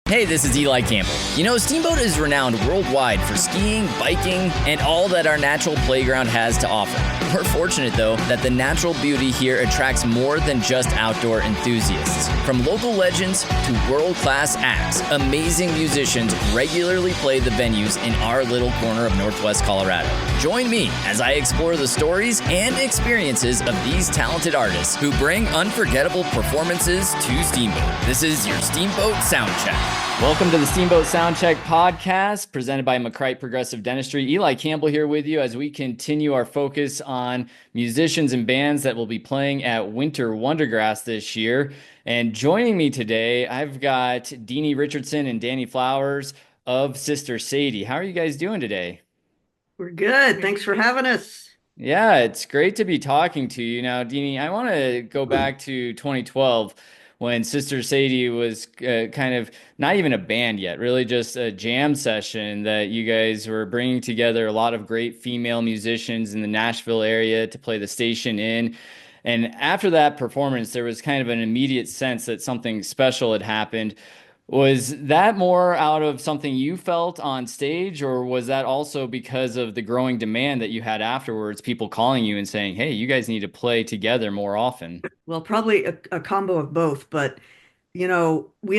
Hey, this is Eli Campbell. You know, Steamboat is renowned worldwide for skiing, biking, and all that our natural playground has to offer. We're fortunate, though, that the natural beauty here attracts more than just outdoor enthusiasts. From local legends to world-class acts, amazing musicians regularly play the venues in our little corner of Northwest Colorado. Join me as I explore the stories and experiences of these talented artists who bring unforgettable performances to Steamboat. This is your Steamboat Soundcheck. Welcome to the Steamboat Soundcheck podcast presented by McCrite Progressive Dentistry. Eli Campbell here with you as we continue our focus on musicians and bands that will be playing at WinterWonderGrass this year. And joining me today, I've got Deanie Richardson and Dani Flowers of Sister Sadie. How are you guys doing today? We're good. Thanks for having us. Yeah, it's great to be talking to you. Now, Deanie, I want to go back to 2012 when Sister Sadie was kind of not even a band yet, really just a jam session that you guys were bringing together a lot of great female musicians in the Nashville area to play the station in. And after that performance, there was kind of an immediate sense that something special had happened. Was that more out of something you felt on stage, or was that also because of the growing demand that you had afterwards, people calling you and saying, hey, you guys need to play together more often? Well, probably a combo of both, but we'd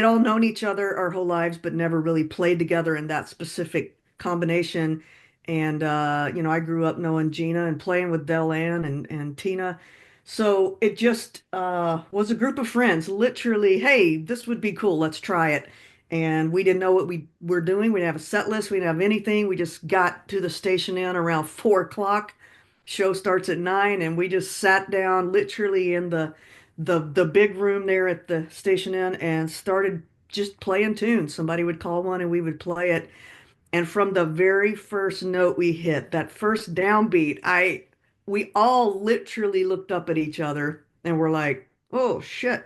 all known each other our whole lives, but never really played together in that specific combination. And I grew up knowing Gina and playing with Del Ann and Tina. So it just was a group of friends, literally, hey, this would be cool, let's try it. And we didn't know what we were doing. We didn't have a set list, we didn't have anything. We just got to the station in around 4 o'clock. Show starts at 9, and we just sat down literally in the big room there at the station inn and started just playing tunes. Somebody would call one and we would play it. And from the very first note we hit, that first downbeat, we all literally looked up at each other and were like, "Oh shit,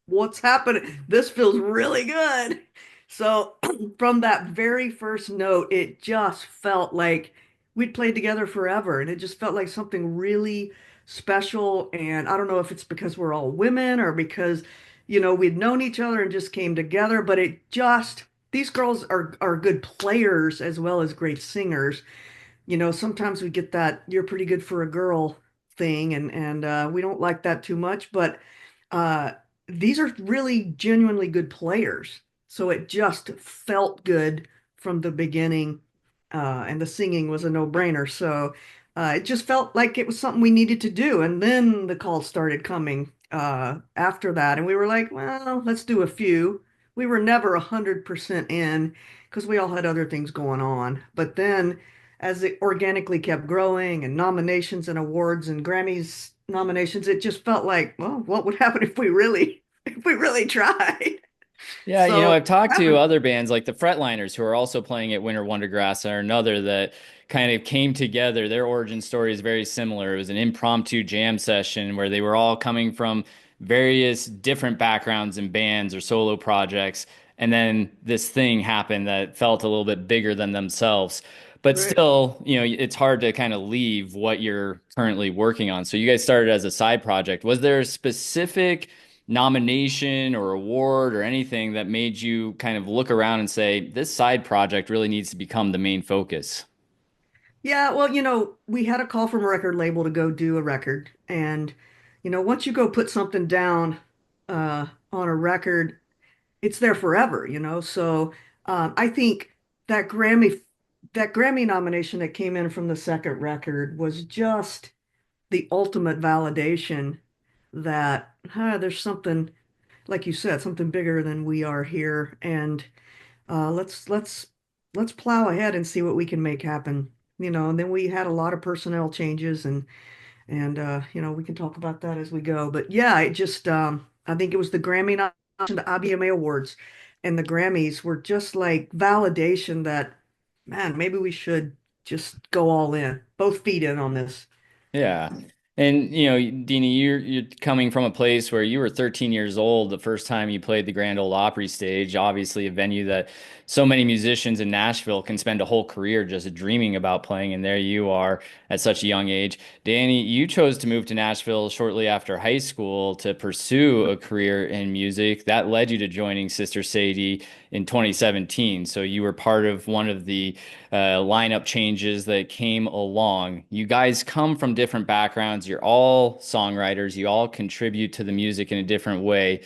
what's happening? This feels really good." So from that very first note, it just felt like we'd played together forever, and it just felt like something really special. And I don't know if it's because we're all women or because, we'd known each other and just came together, but it just these girls are good players as well as great singers. Sometimes we get that "you're pretty good for a girl" thing, and we don't like that too much, but uh these are really genuinely good players. So it just felt good from the beginning, and the singing was a no-brainer. So it just felt like it was something we needed to do. And then the calls started coming after that, and we were like, well, let's do a few. We were never 100% in because we all had other things going on. But then as it organically kept growing and nominations and awards and Grammys nominations, it just felt like, well, what would happen if we really tried? Yeah, So I've talked that to was other bands like the Fretliners who are also playing at Winter Wondergrass are another that kind of came together. Their origin story is very similar. It was an impromptu jam session where they were all coming from various different backgrounds and bands or solo projects. And then this thing happened that felt a little bit bigger than themselves. But right. still, it's hard to kind of leave what you're currently working on. So you guys started as a side project. Was there a specific nomination or award or anything that made you kind of look around and say, this side project really needs to become the main focus? Yeah, well, we had a call from a record label to go do a record. And, once you go put something down on a record, it's there forever. So I think that Grammy nomination that came in from the second record was just the ultimate validation that there's something, like you said, something bigger than we are here. And let's plow ahead and see what we can make happen. And then we had a lot of personnel changes, and we can talk about that as we go. But yeah, it just I think it was the Grammy nomination, the IBMA Awards, and the Grammys were just like validation that, man, maybe we should just go all in, both feet in on this. Yeah. And Deanie, you're coming from a place where you were 13 years old the first time you played the Grand Ole Opry stage, obviously a venue that so many musicians in Nashville can spend a whole career just dreaming about playing, and there you are at such a young age. Dani, you chose to move to Nashville shortly after high school to pursue a career in music. That led you to joining Sister Sadie in 2017. So you were part of one of the lineup changes that came along. You guys come from different backgrounds. You're all songwriters. You all contribute to the music in a different way.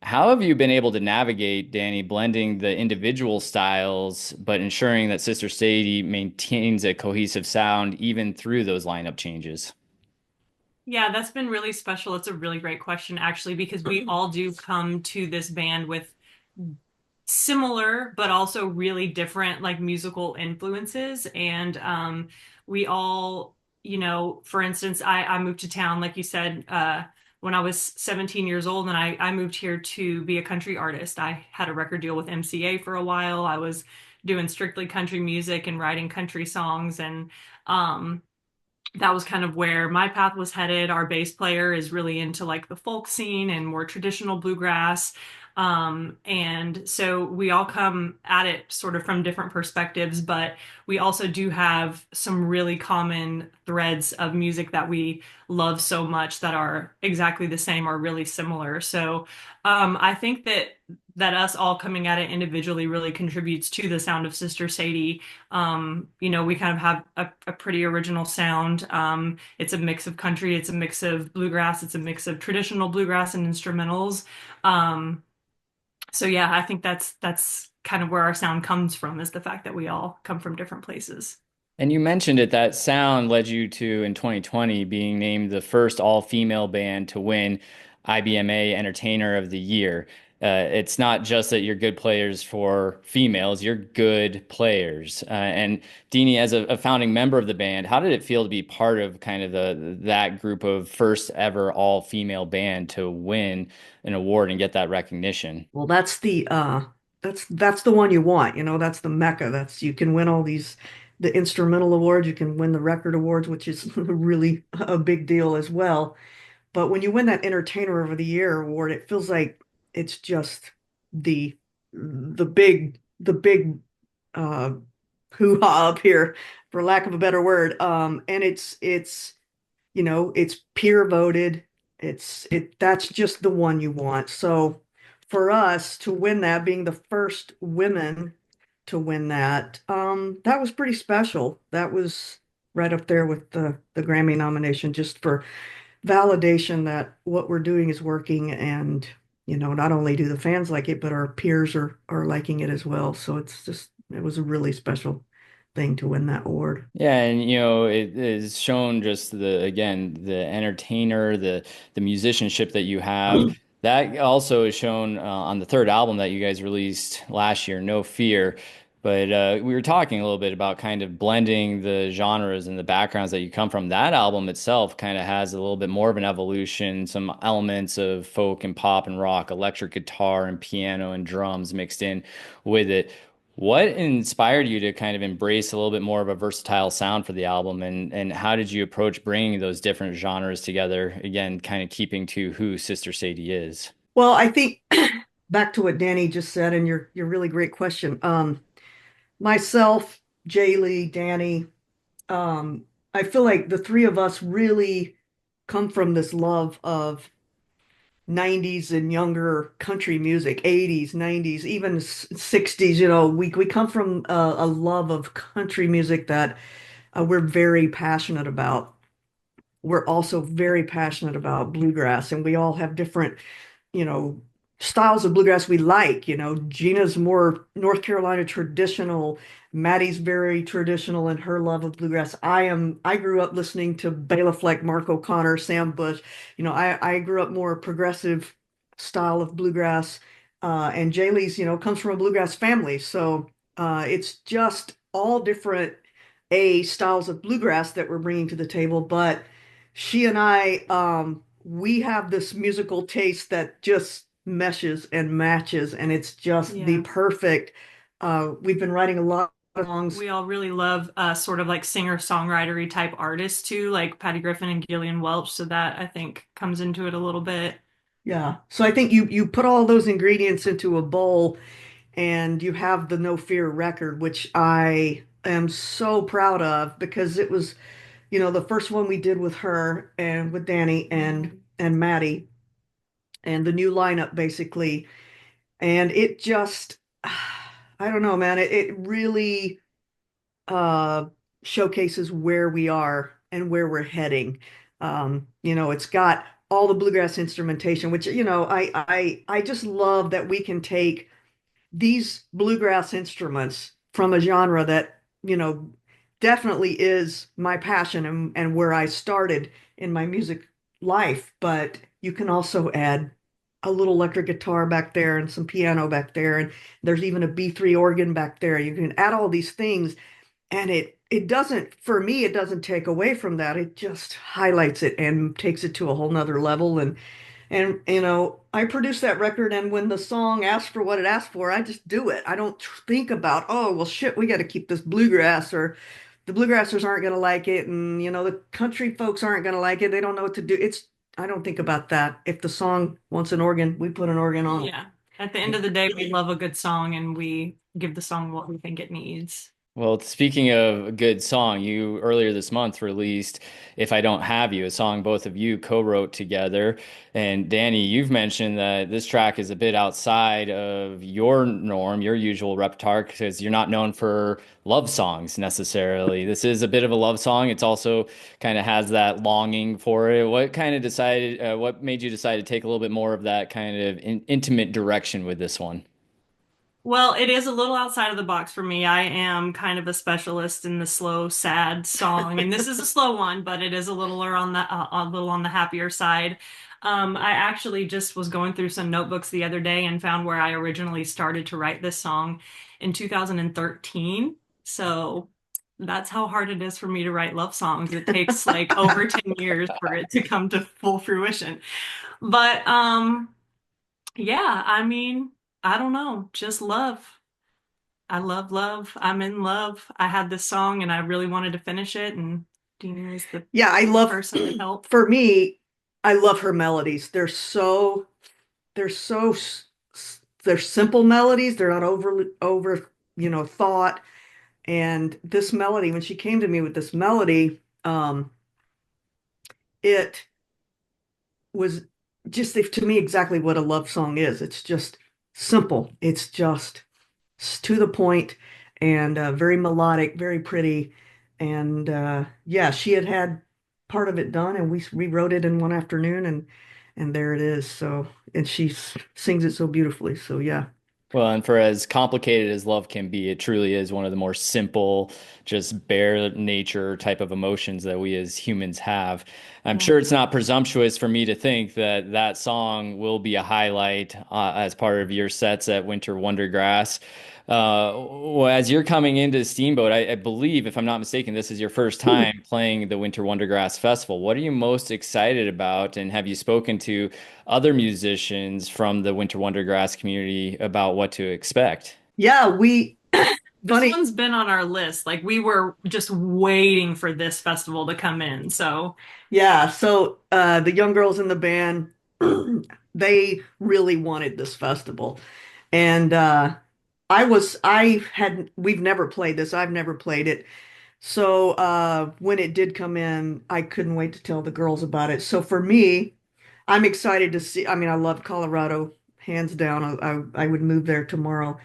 How have you been able to navigate, Dani, blending the individual styles, but ensuring that Sister Sadie maintains a cohesive sound even through those lineup changes? Yeah, that's been really special. It's a really great question, actually, because we all do come to this band with similar but also really different like musical influences. And we all, for instance, I moved to town, like you said, when I was 17 years old, and I moved here to be a country artist. I had a record deal with MCA for a while. I was doing strictly country music and writing country songs, and um that was kind of where my path was headed. Our bass player is really into like the folk scene and more traditional bluegrass. And so we all come at it sort of from different perspectives, but we also do have some really common threads of music that we love so much that are exactly the same or really similar. So I think that us all coming at it individually really contributes to the sound of Sister Sadie. We kind of have a pretty original sound. It's a mix of country, it's a mix of bluegrass, it's a mix of traditional bluegrass and instrumentals. Um, so yeah, I think that's kind of where our sound comes from, is the fact that we all come from different places. And you mentioned it, that sound led you to, in 2020, being named the first all-female band to win IBMA Entertainer of the Year. It's not just that you're good players for females, you're good players. And Deanie, as a founding member of the band, how did it feel to be part of kind of that group of first ever all-female band to win an award and get that recognition? Well, that's the one you want, that's the mecca. That's you can win all the instrumental awards, you can win the record awards, which is really a big deal as well. But when you win that Entertainer of the Year award, it feels like it's just the big uh hoo-ha up here, for lack of a better word. And it's peer voted. That's just the one you want. So for us to win that, being the first women to win that, that was pretty special. That was right up there with the Grammy nomination, just for validation that what we're doing is working, and not only do the fans like it, but our peers are liking it as well. So it was a really special thing to win that award. Yeah, and it is shown just the entertainer, the musicianship that you have. That also is shown on the third album that you guys released last year, No Fear. But we were talking a little bit about kind of blending the genres and the backgrounds that you come from. That album itself kind of has a little bit more of an evolution, some elements of folk and pop and rock, electric guitar and piano and drums mixed in with it. What inspired you to kind of embrace a little bit more of a versatile sound for the album, and how did you approach bringing those different genres together? Again, kind of keeping to who Sister Sadie is. Well, I think back to what Dani just said, and your really great question. Myself, Jaylee, Dani, I feel like the three of us really come from this love of 90s and younger country music, 80s, 90s, even 60s. We come from a love of country music that we're very passionate about. We're also very passionate about bluegrass, and we all have different you know, styles of bluegrass we like. Gina's more North Carolina traditional. Maddie's very traditional in her love of bluegrass. I grew up listening to Bela Fleck, Mark O'Connor, Sam Bush. I grew up more progressive style of bluegrass. And Jaylee's, comes from a bluegrass family. So it's just all different styles of bluegrass that we're bringing to the table. But she and I, we have this musical taste that just meshes and matches, and it's just the Yeah. perfect. We've been writing a lot of songs. We all really love sort of like singer-songwritery type artists too, like Patty Griffin and Gillian Welch. So that I think comes into it a little bit. Yeah. So I think you put all those ingredients into a bowl, and you have the No Fear record, which I am so proud of, because it was, the first one we did with her and with Dani and Maddie, and the new lineup basically. And it just I don't know, man. It really uh, showcases where we are and where we're heading. It's got all the bluegrass instrumentation, which, I just love that we can take these bluegrass instruments from a genre that, definitely is my passion and where I started in my music life. But you can also add a little electric guitar back there and some piano back there. And there's even a B3 organ back there. You can add all these things and it doesn't, for me, it doesn't take away from that. It just highlights it and takes it to a whole nother level. And I produce that record, and when the song asks for what it asks for, I just do it. I don't think about, oh, well, shit, we got to keep this bluegrass, or the bluegrassers aren't going to like it, and the country folks aren't going to like it. They don't know what to do. I don't think about that. If the song wants an organ, we put an organ on it. Yeah. At the end of the day, we love a good song and we give the song what we think it needs. Well, speaking of a good song, you earlier this month released If I Don't Have You, a song both of you co-wrote together. And Dani, you've mentioned that this track is a bit outside of your norm, your usual repertoire, because you're not known for love songs necessarily. This is a bit of a love song. It's also kind of has that longing for it. What made you decide to take a little bit more of that kind of intimate direction with this one? Well, it is a little outside of the box for me. I am kind of a specialist in the slow, sad song, and this is a slow one, but it is a little on the happier side. I actually just was going through some notebooks the other day and found where I originally started to write this song in 2013. So that's how hard it is for me to write love songs. It takes like over 10 years for it to come to full fruition. But yeah, I mean, I don't know, just love. I love love. I'm in love. I had this song and I really wanted to finish it, and Deanie was the Yeah, I love, person to help. for me, I love her melodies. They're so, they're simple melodies. They're not over, thought. And this melody, when she came to me with this melody, it was just to me exactly what a love song is. It's just simple. It's just to the point and very melodic, very pretty. And yeah, she had part of it done, and we rewrote it in one afternoon, and there it is. So, and she sings it so beautifully. So yeah. Well, and for as complicated as love can be, it truly is one of the more simple, just bare nature type of emotions that we as humans have. I'm Yeah. sure it's not presumptuous for me to think that that song will be a highlight as part of your sets at Winter Wondergrass. Well, as you're coming into Steamboat, I believe, if I'm not mistaken, this is your first time playing the Winter Wondergrass Festival. What are you most excited about? And have you spoken to other musicians from the Winter Wondergrass community about what to expect? Yeah, This funny. one's been on our list. Like we were just waiting for this festival to come in. So Yeah, so the young girls in the band, they really wanted this festival. And we've never played this. I've never played it. So when it did come in, I couldn't wait to tell the girls about it. So for me, I'm excited to see. I mean, I love Colorado, hands down. I would move there tomorrow.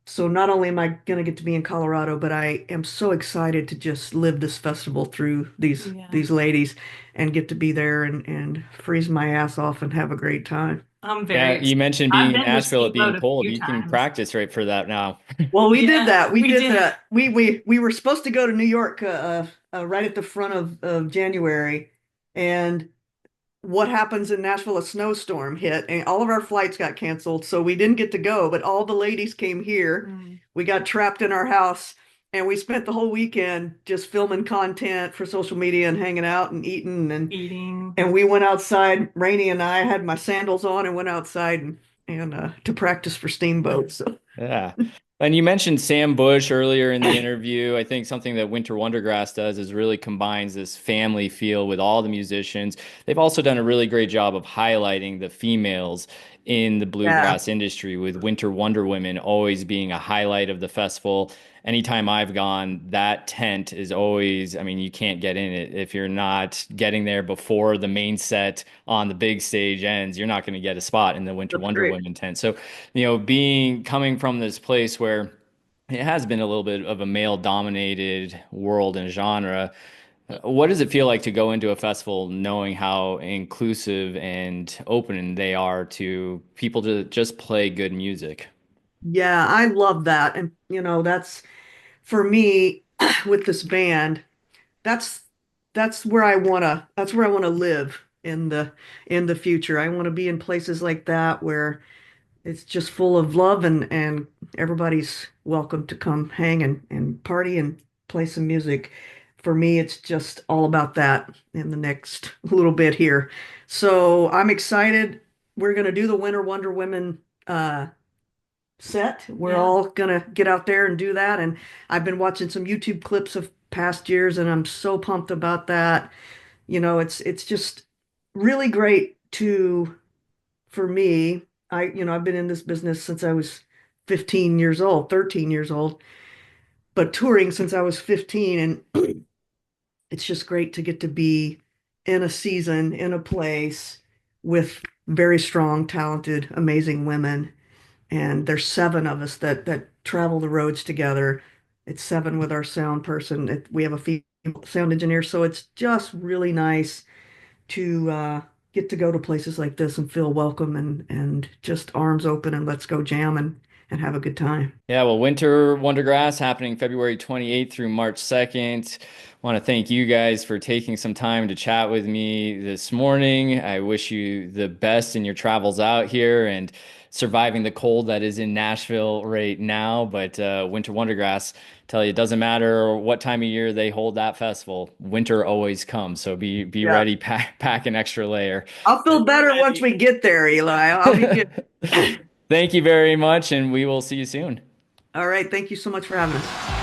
So not only am I going to get to be in Colorado, but I am so excited to just live this festival through yeah, these ladies and get to be there and freeze my ass off and have a great time. I'm Yeah, very you excited. mentioned I've being in been to Nashville, it being Steamboat a cold. few You can times. practice right for that now. Well, we did Yeah, that. We we did did. that. We were supposed to go to New York right at the front of January, and what happens in Nashville? A snowstorm hit, and all of our flights got canceled, so we didn't get to go. But all the ladies came here. Mm, We got trapped in our house, and we spent the whole weekend just filming content for social media and hanging out and eating eating. and we went outside. Rainey and I had my sandals on and went outside and to practice for Steamboat. So Yeah. And you mentioned Sam Bush earlier in the interview. I think something that Winter Wondergrass does is really combines this family feel with all the musicians. They've also done a really great job of highlighting the females in the Yeah, bluegrass industry, with Winter Wonder Women always being a highlight of the festival. Anytime I've gone, that tent is always, I mean, you can't get in it if you're not getting there before the main set on the big stage ends. You're not going to get a spot in the Winter that's Wonder great. Women tent. So, being coming from this place where it has been a little bit of a male dominated world and genre, what does it feel like to go into a festival knowing how inclusive and open they are to people to just play good music? Yeah, I love that. And that's for me with this band, that's that's where I want to live in the future. I want to be in places like that where it's just full of love and everybody's welcome to come hang and party and play some music. For me, it's just all about that in the next little bit here. So I'm excited. We're gonna do the Winter Wonder Women set. We're Yeah. all gonna get out there and do that. And I've been watching some YouTube clips of past years, and I'm so pumped about that. It's just really great to for me. I've been in this business since I was 15 years old, 13 years old, but touring since I was 15, and it's just great to get to be in a season, in a place with very strong, talented, amazing women. And there's seven of us that travel the roads together. It's seven with our sound person. We have a female sound engineer, so it's just really nice to get to go to places like this and feel welcome and just arms open and let's go jam and have a good time. Yeah, well, Winter Wondergrass happening February 28th through March 2nd. Want to thank you guys for taking some time to chat with me this morning. I wish you the best in your travels out here and surviving the cold that is in Nashville right now. But Winter Wondergrass, tell you, it doesn't matter what time of year they hold that festival. Winter always comes, so be Yeah. ready, pack an extra layer. I'll feel better once we get there, Eli. I'll be good. Thank you very much, and we will see you soon. All right. Thank you so much for having us.